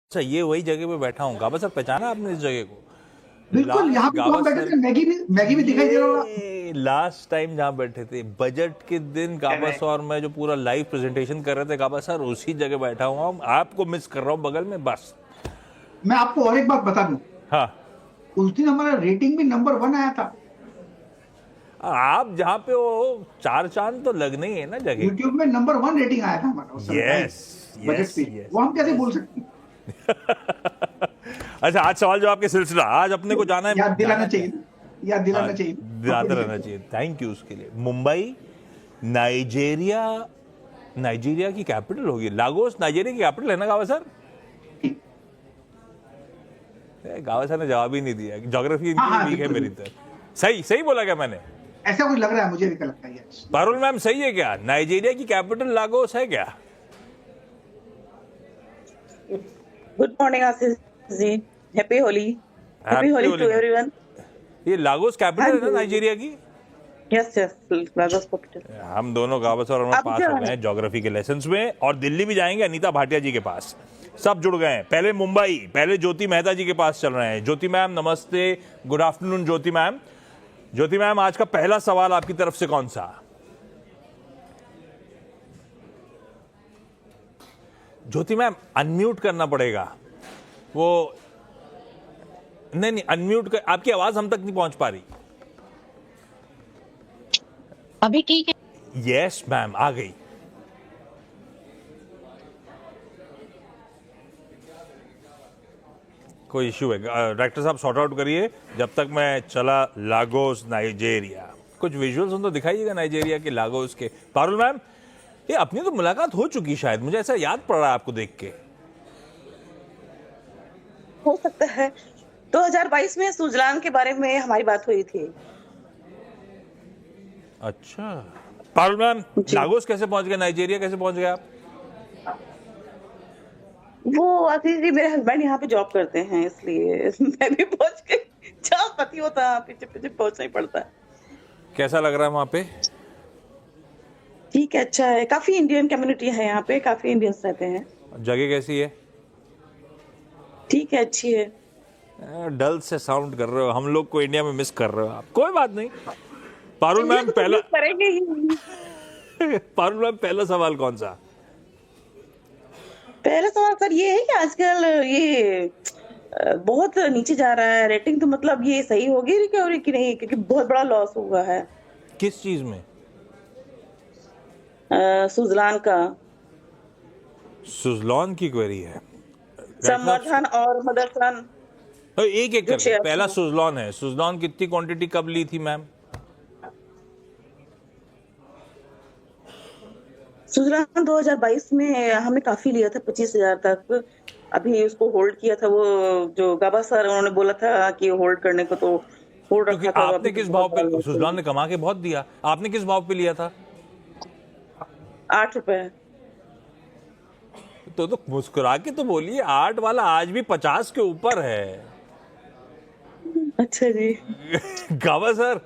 अच्छा, ये वही जगह पे बैठा हूँ। गाबा सर, पहचाना आपने इस जगह को? बिल्कुल, यहाँ पे तो गाबा हम बैठे सर, थे, मैगी भी दिखाई दे रहा होगा। ये लास्ट टाइम जहाँ बैठे थे बजट के दिन, गाबा सर और मैं जो पूरा लाइव प्रेजेंटेशन कर रहे थे, गाबा सर उसी जगह बैठा हुआ हूँ। आपको मिस कर रहा हूँ बगल में बस। मैं आपको और एक बात बता दूं, हाँ, उस दिन हमारा रेटिंग भी नंबर 1 आया था। आप जहाँ पे हो, चार चांद तो लगने ही है ना जगह यूट्यूब में नंबर 1 रेटिंग आया था हमारा उस के। समय लाइव यस, बजट यस, पे। यस, वो हम कैसे भूल यस। सकते हैं? अच्छा, आज सवाल जवाब के सिलसिला, आज अपने को जाना याद है, दिलाना जाना क्या चाहिए है? ना, याद हाँ, दिलाना चाहिए दिलाते कंपटीशन रहना को। चाहिए। थैंक यू उसके लिए। मुंबई नाइजीरिया, नाइजीरिया की कैपिटल होगी लागोस। नाइजीरिया की कैपिटल है ना गावा सर? गावा सर ने जवाब ही नहीं दिया। ज्योग्राफी हाँ इनकी भी हाँ, वीक है बिल्कुल मेरी बिल्कुल। तरह। सही सही बोला क्या मैंने? ऐसा कुछ लग रहा है, मुझे भी लगता है। यस, पारुल मैम, सही है क्या? नाइजीरिया की कैपिटल लागोस है क्या? Good morning Ashish ji, happy Holi. Happy happy Holi Holi to ma'am. Everyone. ये लागोस हाँ कैपिटल है ना जी, नाइजीरिया की? Yes yes, Lagos capital. हम दोनों गावा सर और मैं अब पास क्या हो गए है? हैं ज्योग्राफी के लेसन्स में, और दिल्ली भी जाएंगे अनीता भाटिया जी के पास। सब जुड़ गए हैं। पहले मुंबई, पहले ज्योति मेहता जी के पास चल रहे हैं। ज्योति मैम नमस्ते, गुड आफ्टरनून ज्योति मैम। ज्योति मैम, आज का पहला सवाल आपकी तरफ से कौन सा? ज्योति मैम, अनम्यूट करना पड़ेगा वो। नहीं नहीं, अनम्यूट कर, आपकी आवाज हम तक नहीं पहुंच पा रही। अभी ठीक है? यस मैम, आ गई। कोई इश्यू है? डायरेक्टर साहब सॉर्ट आउट करिए जब तक मैं चला। लागोस नाइजीरिया, कुछ विजुअल्स तो दिखाइएगा नाइजीरिया के, लागोस के। पारुल मैम, ये अपनी तो मुलाकात हो चुकी शायद, मुझे ऐसा याद पड़ रहा है आपको देख के। हो सकता है 2022 में सुजलान के बारे में हमारी बात हुई थी। अच्छा, पारुल मैम, जी, लागोस कैसे पहुंच गए? नाइजीरिया कैसे पहुंच गए आप? वो आशीष जी मेरे हस्बैंड यहाँ पे जॉब करते हैं, इसलिए मैं भी पहुंच गई। जहाँ पति होता है पीछे पीछे पहुंचना ही पड़ता है। कैसा लग रहा है वहां पे? ठीक है, अच्छा है। काफी इंडियन कम्युनिटी है यहाँ पे, काफी इंडियंस रहते हैं। जगह कैसी है? ठीक है, अच्छी है। डल से साउंड कर रहे हो, हम लोग को इंडिया में मिस कर रहे हो आप। कोई बात नहीं। पारुल इंडिया मैम, को तो पहला मिस करेंगे ही। पारुल मैम, पहला सवाल कौन सा? पहला सवाल सर ये है कि आजकल ये बहुत नीचे जा रहा है रेटिंग, तो मतलब ये सही होगी रिकवरी की नहीं, क्योंकि बहुत बड़ा लॉस हुआ है किस चीज में? सुजलान का। सुजलॉन की क्वेरी है? डॉक्टर संवर्धन साहब, और मदरसन एक एक जो करके। शेयर पहला थे। सुजलॉन है। सुजलॉन कितनी क्वांटिटी कब ली थी मैम? सुजलान 2022 में हमने काफी लिया था, 25,000 तक। अभी उसको होल्ड किया था, वो जो गाबा सर उन्होंने बोला था कि होल्ड करने को, तो होल्ड क्योंकि रखा था। आपने अभी तो किस बहुत भाव बड़ा पे, लॉस सुजलॉन हुआ। ने कमा के बहुत दिया, आपने किस भाव पे लिया था? 8 रुपए। तो मुस्कुरा के तो बोलिए, 8 वाला आज भी 50 के ऊपर है। अच्छा जी। गावा सर,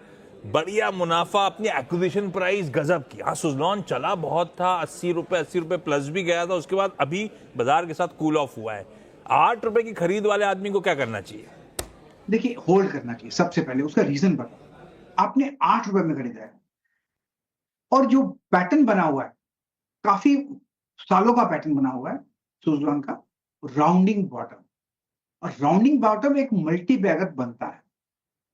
बढ़िया मुनाफा, अपनी एक्विजिशन प्राइस गजब की। हाँ, सुजलॉन चला बहुत था, 80 रुपए प्लस भी गया था, उसके बाद अभी बाजार के साथ कूल ऑफ हुआ है। 8 रुपए की खरीद वाले आदमी को क्या करना चाहिए? देखिए, होल्ड करना चाहिए सबसे पहले। उसका रीजन बताओ। आपने 8 रुपए में खरीदा है, और जो पैटर्न बना हुआ है, काफी सालों का पैटर्न बना हुआ है सुजलॉन का, राउंडिंग बॉटम। और राउंडिंग बॉटम एक मल्टी बैगर बनता है।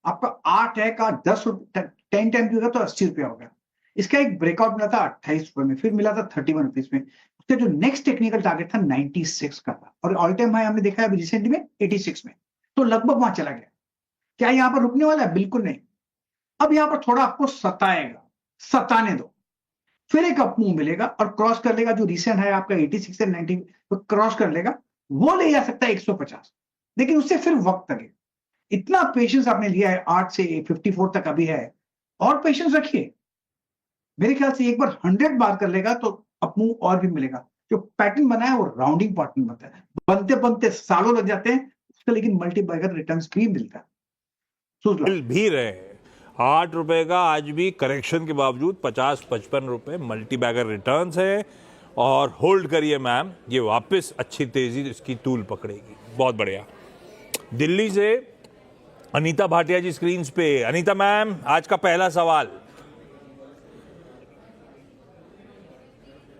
आपका 8 है का 10 टाइम होगा तो 80 रुपया हो गया। इसका एक ब्रेकआउट मिला था 28 रुपए में, फिर मिला था 31 रुपीज में। उसका जो नेक्स्ट टेक्निकल टारगेट था 96 का था, और ऑल टाइम हाई हमने देखा है अभी रिसेंटली में 86 में। तो लगभग वहां चला गया। क्या यहाँ पर रुकने वाला है? बिल्कुल नहीं। अब यहाँ पर थोड़ा आपको सताएगा, सताने दो, फिर एक अप मूव मिलेगा और क्रॉस कर लेगा। जो रिसेंट है आपका 86 से 90 तो क्रॉस कर लेगा, वो ले जा सकता है 150, लेकिन उससे फिर वक्त लगेगा। इतना पेशेंस आपने लिया है, 8 से 54 तक अभी है, और पेशेंस रखिए। मेरे ख्याल से एक बार 100 बार कर लेगा तो अप मूव और भी मिलेगा। जो पैटर्न बना है वो राउंडिंग पैटर्न बनता है, बनते बनते सालों लग जाते हैं उसका, लेकिन मल्टी बैगर रिटर्न्स भी मिलता है। सोच लो। मिल भी रहे हैं। 8 रुपए का आज भी करेक्शन के बावजूद 50-55 रुपए मल्टी बैगर रिटर्न्स है। और होल्ड करिए मैम, ये वापस अच्छी तेजी इसकी तूल पकड़ेगी। बहुत बढ़िया। दिल्ली से अनीता भाटिया जी स्क्रीन पे। अनीता मैम, आज का पहला सवाल।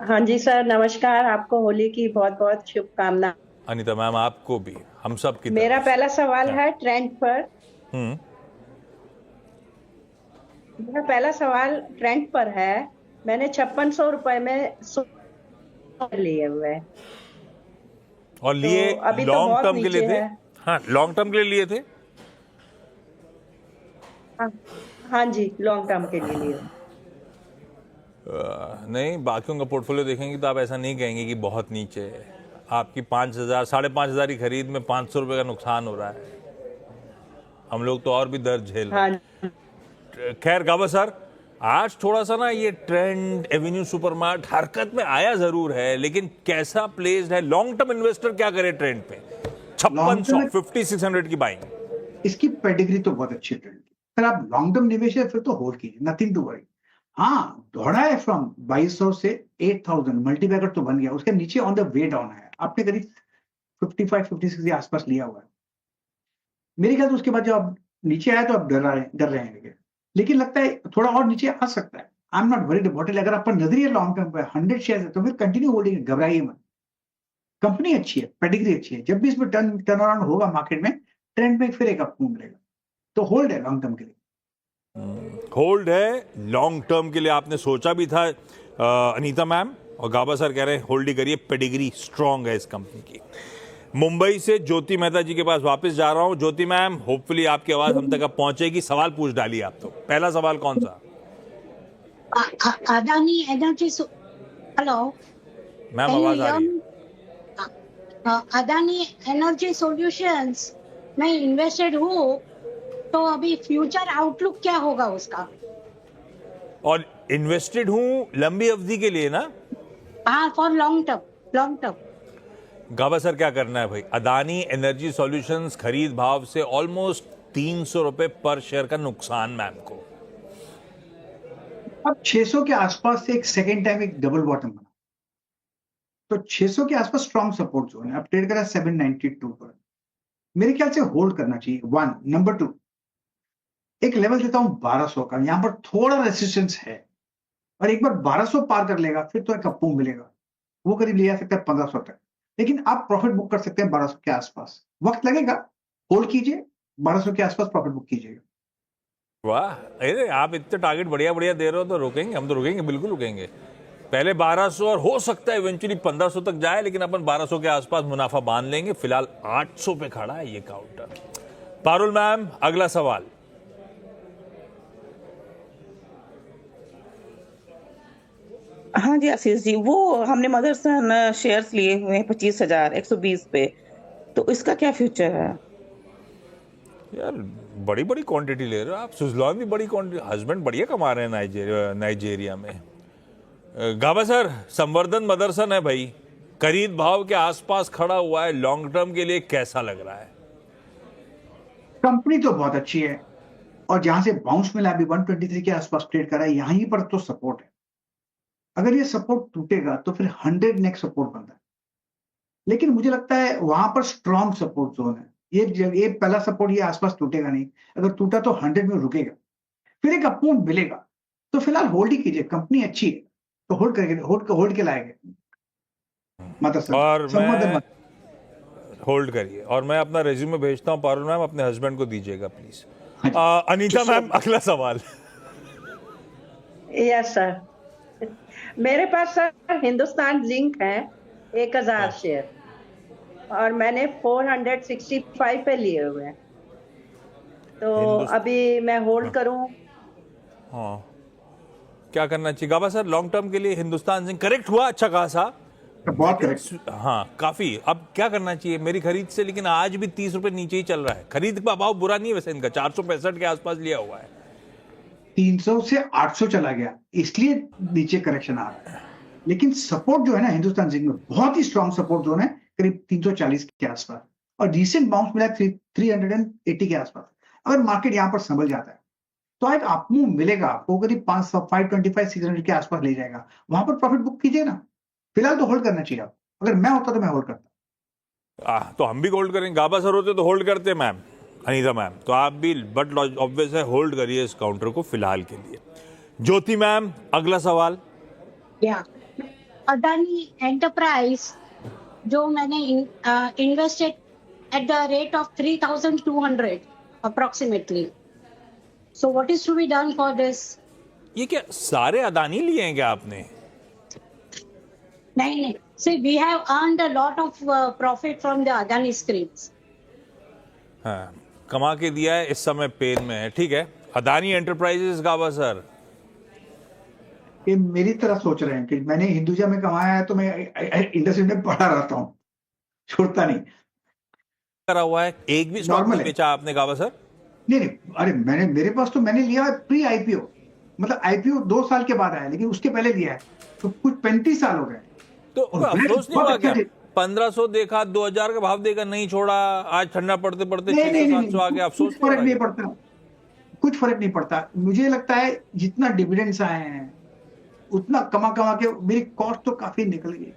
हाँ जी सर, नमस्कार। आपको होली की बहुत बहुत शुभकामना। अनीता मैम, आपको भी, हम सब की मेरा तरफ से। पहला सवाल हाँ। है ट्रेंड पर। हम्म। मेरा पहला सवाल ट्रेंड पर है। मैंने 5600 रुपए में लिए हुए हैं। और तो लिए अभी तो लॉन्ग बहुत टर्म के लिए नीचे थे? है। हाँ, लॉन्ग टर्म के लिए लिए थे। हाँ, हाँ जी, लॉन्ग टर्म के लिए लिए। नहीं, बाकियों का पोर्टफोलियो देखेंगे तो आप ऐसा नहीं कहेंगे कि बहुत नीचे है। आपकी 5,000 5,500 की खरीद में 500 रुपये का नुकसान हो रहा है। हम लोग तो और भी दर्द झेल रहे हाँ हैं। खैर गाबा सर, आज थोड़ा सा ना ये ट्रेंड एवेन्यू सुपरमार्ट हरकत में आया जरूर है, लेकिन कैसा प्लेस्ड है? लॉन्ग टर्म इन्वेस्टर क्या करे ट्रेंड पे? 5600 5600 की बाइंग। इसकी पेडिग्री तो बहुत अच्छी है ट्रेंड की। अगर आप लॉन्ग टर्म निवेश है फिर तो होल्ड कीजिए, नथिंग टू वरी। हाँ, दौड़ा है फ्रॉम 2200 से 8000, मल्टीबैगर तो बन गया। उसके नीचे ऑन द वे डाउन है, आपने करीब 55-56 के आसपास लिया हुआ है। मेरे ख्याल से उसके बाद जब आप नीचे आए तो आप डर रहे हैं, लेकिन लगता है थोड़ा और नीचे आ सकता है। I am not worried about it. अगर आपका नजरिया लॉन्ग टर्म पे 100 शेयर है तो फिर कंटिन्यू होल्डिंग, घबराइए मत। कंपनी अच्छी है, पेडिग्री अच्छी है। जब भी इसमें टर्न अराउंड होगा मार्केट में, ट्रेंड में फिर एक अप मूव मिलेगा। तो होल्ड है लॉन्ग टर्म के लिए। होल्ड है लॉन्ग टर्म के लिए। आपने सोचा भी था अनीता मैम, और गाबा सर कह रहे हैं होल्ड ही करिए, पेडिग्री स्ट्रांग है इस कंपनी की। मुंबई से ज्योति मेहता जी के पास वापस जा रहा हूं। ज्योति मैम, होपफुली आपकी आवाज हम तक अब पहुंचेगी। सवाल पूछ डालिए आप। तो पहला सवाल कौन सा? अदानी एनर्जी हेलो मैम, आवाज आ रही है? अदानी एनर्जी सॉल्यूशंस में इन्वेस्टेड हूँ, तो अभी फ्यूचर आउटलुक क्या होगा उसका? और इन्वेस्टेड हूं लंबी अवधि के लिए ना? हाँ, for long term. Gaba sir, क्या करना है भाई? अदानी एनर्जी सॉल्यूशंस खरीद भाव से ऑलमोस्ट 300 रुपए पर शेयर का नुकसान मैम को। अब 600 के आसपास से एक सेकेंड टाइम एक डबल बॉटम बना, तो 600 के आसपास स्ट्रॉन्ग सपोर्ट जोन है। अब ट्रेड करा 792 पर। मेरे ख्याल से होल्ड करना चाहिए, 1। नंबर 2, एक लेवल देता हूं 1200 का। यहां पर थोड़ा रेसिस्टेंस है, और एक बार 1200 पार कर लेगा फिर तो एक अप मूव मिलेगा। वो करीब ले जा सकता है 1500 तक, लेकिन आप प्रॉफिट बुक कर सकते हैं 1200 के आसपास। वक्त लगेगा, होल्ड कीजिए, 1200 के आसपास प्रॉफिट बुक कीजिएगा। वाह, अरे आप इतने टारगेट बढ़िया बढ़िया दे रहे हो, तो रोकेंगे? हम तो रुकेंगे, बिल्कुल रुकेंगे। पहले 1200 और हो सकता है इवेंचुअली 1500 तक जाए, लेकिन अपन 1200 के आसपास मुनाफा बांध लेंगे। फिलहाल 800 पे खड़ा है ये काउंटर। पारुल मैम, अगला सवाल। हाँ जी आशीष जी, वो हमने मदरसन शेयर्स लिए हुए हैं 25,000 120 पे, तो इसका क्या फ्यूचर है? यार, बड़ी बड़ी क्वांटिटी ले रहे हो आप। सुजलॉन भी बड़ी क्वांटिटी। हस्बैंड बढ़िया कमा रहे हैं नाइजीरिया में। गाबा सर, संवर्धन मदरसन है भाई, खरीद भाव के आसपास खड़ा हुआ है। लॉन्ग टर्म के लिए कैसा लग रहा है? कंपनी तो बहुत अच्छी है, और जहां से बाउंस मिला अभी 123 के आसपास ट्रेड करा है, यहीं पर तो सपोर्ट है। अगर ये सपोर्ट टूटेगा तो फिर 100 नेक्स्ट सपोर्ट बनता है, लेकिन मुझे लगता है वहां पर स्ट्रॉन्ग सपोर्ट जोन है। ये पहला सपोर्ट ये आसपास टूटेगा नहीं। अगर टूटा तो 100 में रुकेगा, फिर एक अप मूव मिलेगा। तो फिलहाल होल्ड ही कीजिए, कंपनी अच्छी है तो होल्ड करेंगे, होल्ड के लाएंगे। और मैं होल्ड करिए, और मैं अपना रेज्यूमे भेजता हूं पारुल मैम, अपने हस्बैंड को दीजिएगा प्लीज। अनीता मैम, अगला सवाल। यस सर, मेरे पास सर हिंदुस्तान जिंक है 1000 शेयर, और मैंने 465 पे लिए हुए हैं। तो अभी मैं होल्ड करूं? हाँ, क्या करना चाहिए गाबा सर? लॉन्ग टर्म के लिए हिंदुस्तान जिंक करेक्ट हुआ अच्छा खासा, बहुत करेक्ट। हाँ काफी। अब क्या करना चाहिए मेरी खरीद से? लेकिन आज भी 30 रुपए नीचे ही चल रहा है। खरीद का भाव बुरा नहीं है वैसे इनका, 465 के आसपास लिया हुआ है। 300 से 800 चला गया, इसलिए नीचे करेक्शन आ रहा है। लेकिन सपोर्ट जो है ना हिंदुस्तान जिंक में, बहुत ही स्ट्रॉन्ग सपोर्ट जोन है, करीब 340 के आसपास, और रिसेंट बाउंस मिला 380 के आसपास। अगर मार्केट यहां पर संभल जाता है तो एक अप मूव मिलेगा आपको, करीब 525 600 के आसपास ले जाएगा। वहां पर प्रॉफिट बुक कीजिए ना, फिलहाल तो होल्ड करना चाहिए आप, अगर मैं होता तो मैं होल्ड करता। तो हम भी होल्ड करेंगे, गाबा सर होते तो होल्ड करते मैम, अनीता मैम, तो आप भी, बट ऑब्वियस है होल्ड करिए इस काउंटर को फिलहाल के लिए। ज्योति मैम, अगला सवाल। या अदानी एंटरप्राइज जो मैंने invested at the rate of 3,200 approximately, so what is to be done for this? ये क्या सारे अदानी लिए हैं क्या आपने? नहीं, see we have earned a lot of profit from the Adani schemes. हाँ, कमा के दिया है, इस समय पेन में है, ठीक है। अदानी एंटरप्राइजेस, गाबा सर ये मेरी तरह सोच रहे हैं कि मैंने हिंदुजा में कमाया है तो मैं इंडस्ट्री में पड़ा रहता हूँ, छोड़ता नहीं। करा हुआ है, एक भी स्टॉक Normal नहीं है। बेचा आपने गाबा सर? नहीं, अरे मेरे पास तो मैंने लिया है प्री आईपीओ, मतलब आईपीओ 2 साल के बाद आया, लेकिन उसके पहले लिया है, तो कुछ 35 साल हो गए। तो और अफसोस नहीं बहुत हुआ अच्छा क्या? 1500 देखा, 2000 का भाव देकर नहीं छोड़ा, आज ठंडा पड़ते पड़ते नहीं 600-700 आ गया, अफसोस कुछ फर्क नहीं नहीं हो रहा पड़ता, कुछ फर्क नहीं पड़ता। मुझे लगता है जितना डिविडेंड्स आए हैं उतना कमा के मेरी कॉस्ट तो काफी निकल गई।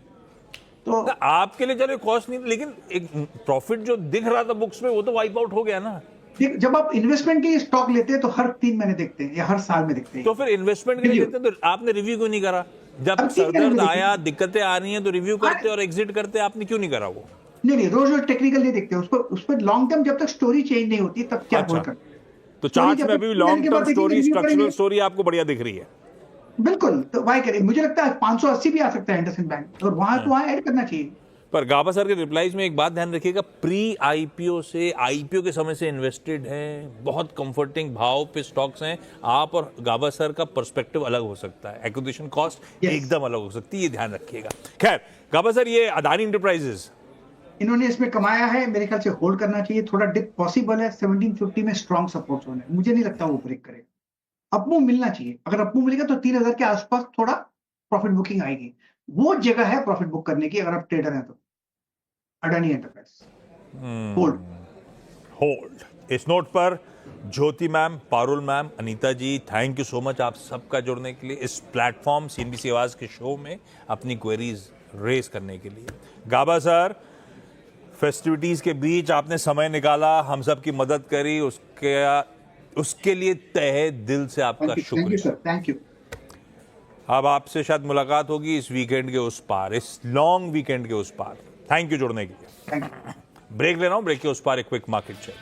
तो क्या? आपके लिए चलो कॉस्ट नहीं, लेकिन एक प्रॉफिट जो दिख रहा था बुक्स में वो तो वाइप आउट हो गया ना। जब आप इन्वेस्टमेंट के लिए स्टॉक लेते हैं तो हर 3 महीने देखते हैं या हर साल में देखते हैं। तो फिर इन्वेस्टमेंट के लिए लेते हैं तो आपने रिव्यू क्यों नहीं करा? जब अब ठीक है, सरदर्द लेकिन- आया, दिक्कतें आ रही हैं तो रिव्यू करते और एग्जिट करते, आपने क्यों नहीं करा वो? नहीं, रोज टेक्निकल नहीं देखते उसको, उस पर लॉन्ग टर्म जब तक स्टोरी चेंज नहीं होती तब क्या अच्छा। होल्ड करते हैं। तो Story चार्ट जब में तक भी 3 लॉन्ग महीने के टर्म बाद देखेंगे, स्टोरी, review स्ट्रक्चरल करेंगे। स्टोरी आपको बढ़िया दिख रही है। बिल्कुल, तो वाई करें, मुझे लगता है 580 भी आ सकता है इंडसइंड बैंक, और वहां तो वहां ऐड करना चाहिए। पर गाबा सर के रिप्लाईज में एक बात ध्यान रखिएगा, प्री आईपीओ से, आईपीओ के समय से इन्वेस्टेड हैं, बहुत कंफर्टिंग भाव पे स्टॉक्स हैं। आप और गाबा सर का पर्सपेक्टिव अलग हो सकता है, एक्विजिशन कॉस्ट Yes. एकदम अलग हो सकती है, ये ध्यान रखिएगा। खैर गाबा सर, ये अदानी एंटरप्राइजेस, इन्होंने इसमें कमाया है, मेरे ख्याल से होल्ड करना चाहिए। थोड़ा डिप पॉसिबल है, 1750 में स्ट्रॉन्ग सपोर्ट जोन है, मुझे नहीं लगता वो ब्रेक करेगा। अपमूव मिलना चाहिए, अगर अपमूव मिलेगा तो 3000 के आसपास थोड़ा प्रॉफिट बुकिंग आएगी, वो जगह है प्रॉफिट बुक करने की अगर आप ट्रेडर हैं तो। Adani enterprise hold. होल्ड। इस नोट पर Jyoti ma'am, Parul ma'am, Anita ji, thank you so much आप सबका जुड़ने के लिए, इस प्लेटफॉर्म सीएनबीसी आवाज के शो में अपनी क्वेरीज रेस करने के लिए। गाबा सर, फेस्टिविटीज के बीच आपने समय निकाला, हम सब की मदद करी, उसके लिए तहे दिल से आपका थैंक यू शुक्रिया। Sir, thank you. अब आपसे शायद मुलाकात होगी इस वीकेंड के उस पार, इस लॉन्ग वीकेंड के उस पार। थैंक यू जुड़ने के लिए। Thank you. ब्रेक ले रहा हूं, ब्रेक के उस पार एक क्विक मार्केट चेक।